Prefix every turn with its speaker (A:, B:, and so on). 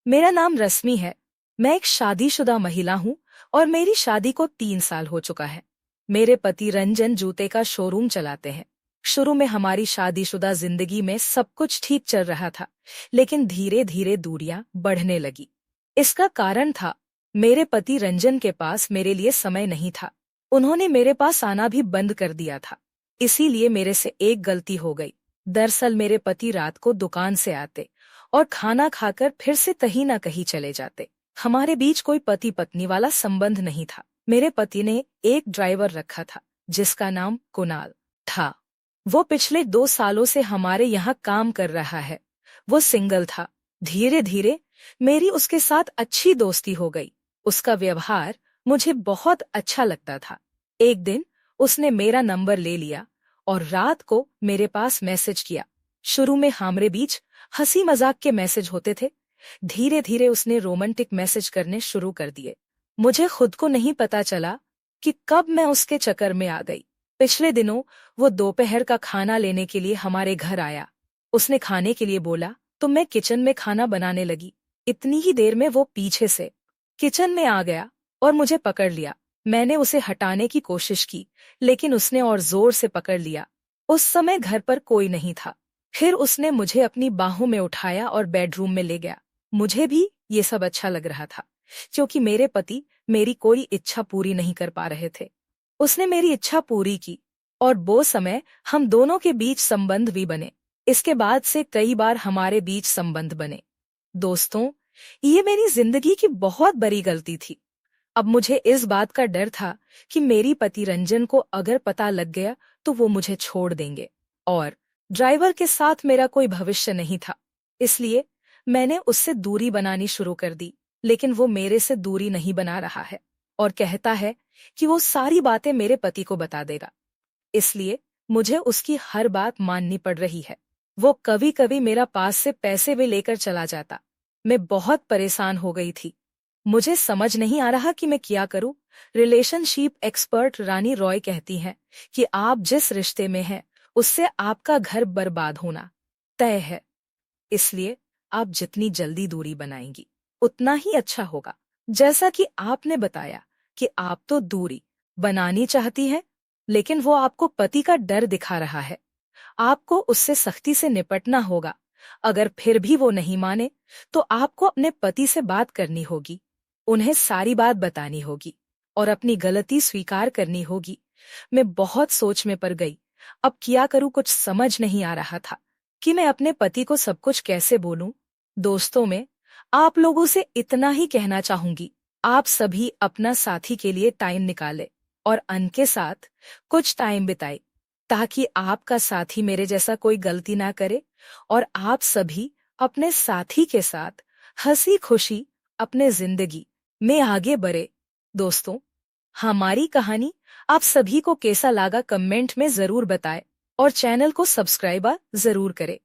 A: मेरा नाम रश्मि है। मैं एक शादीशुदा महिला हूँ और मेरी शादी को 3 साल हो चुका है। मेरे पति रंजन जूते का शोरूम चलाते हैं। शुरू में हमारी शादीशुदा जिंदगी में सब कुछ ठीक चल रहा था, लेकिन धीरे धीरे दूरियां बढ़ने लगी। इसका कारण था, मेरे पति रंजन के पास मेरे लिए समय नहीं था। उन्होंने मेरे पास आना भी बंद कर दिया था। इसीलिए मेरे से एक गलती हो गई। दरअसल मेरे पति रात को दुकान से आते और खाना खाकर फिर से कहीं ना कहीं चले जाते। हमारे बीच कोई पति पत्नी वाला संबंध नहीं था। मेरे पति ने एक ड्राइवर रखा था जिसका नाम कुणाल था। वो पिछले 2 सालों से हमारे यहाँ काम कर रहा है। वो सिंगल था। धीरे धीरे मेरी उसके साथ अच्छी दोस्ती हो गई। उसका व्यवहार मुझे बहुत अच्छा लगता था। एक दिन उसने मेरा नंबर ले लिया और रात को मेरे पास मैसेज किया। शुरू में हमारे बीच हंसी मजाक के मैसेज होते थे। धीरे धीरे उसने रोमांटिक मैसेज करने शुरू कर दिए। मुझे खुद को नहीं पता चला कि कब मैं उसके चक्कर में आ गई। पिछले दिनों वो दोपहर का खाना लेने के लिए हमारे घर आया। उसने खाने के लिए बोला तो मैं किचन में खाना बनाने लगी। इतनी ही देर में वो पीछे से किचन में आ गया और मुझे पकड़ लिया। मैंने उसे हटाने की कोशिश की, लेकिन उसने और जोर से पकड़ लिया। उस समय घर पर कोई नहीं था। फिर उसने मुझे अपनी बाहों में उठाया और बेडरूम में ले गया। मुझे भी ये सब अच्छा लग रहा था, क्योंकि मेरे पति मेरी कोई इच्छा पूरी नहीं कर पा रहे थे। उसने मेरी इच्छा पूरी की और वो समय हम दोनों के बीच संबंध भी बने। इसके बाद से कई बार हमारे बीच संबंध बने। दोस्तों, ये मेरी जिंदगी की बहुत बड़ी गलती थी। अब मुझे इस बात का डर था कि मेरी पति रंजन को अगर पता लग गया तो वो मुझे छोड़ देंगे और ड्राइवर के साथ मेरा कोई भविष्य नहीं था। इसलिए मैंने उससे दूरी बनानी शुरू कर दी। लेकिन वो मेरे से दूरी नहीं बना रहा है और कहता है कि वो सारी बातें मेरे पति को बता देगा। इसलिए मुझे उसकी हर बात माननी पड़ रही है। वो कभी कभी मेरा पास से पैसे भी लेकर चला जाता। मैं बहुत परेशान हो गई थी। मुझे समझ नहीं आ रहा कि मैं क्या करूं। रिलेशनशिप एक्सपर्ट रानी रॉय कहती हैं कि आप जिस रिश्ते में हैं उससे आपका घर बर्बाद होना तय है। इसलिए आप जितनी जल्दी दूरी बनाएंगी उतना ही अच्छा होगा। जैसा कि आपने बताया कि आप तो दूरी बनानी चाहती हैं, लेकिन वो आपको पति का डर दिखा रहा है। आपको उससे सख्ती से निपटना होगा। अगर फिर भी वो नहीं माने तो आपको अपने पति से बात करनी होगी। उन्हें सारी बात बतानी होगी और अपनी गलती स्वीकार करनी होगी। मैं बहुत सोच में पड़ गई। अब क्या करूं, कुछ समझ नहीं आ रहा था कि मैं अपने पति को सब कुछ कैसे बोलूं। दोस्तों, में आप लोगों से इतना ही कहना चाहूंगी, आप सभी अपना साथी के लिए टाइम निकालें और उनके साथ कुछ टाइम बिताएं, ताकि आपका साथी मेरे जैसा कोई गलती ना करे और आप सभी अपने साथी के साथ हंसी खुशी अपने जिंदगी में आगे बढ़े। दोस्तों, हमारी कहानी आप सभी को कैसा लगा कमेंट में जरूर बताएं और चैनल को सब्सक्राइब जरूर करें।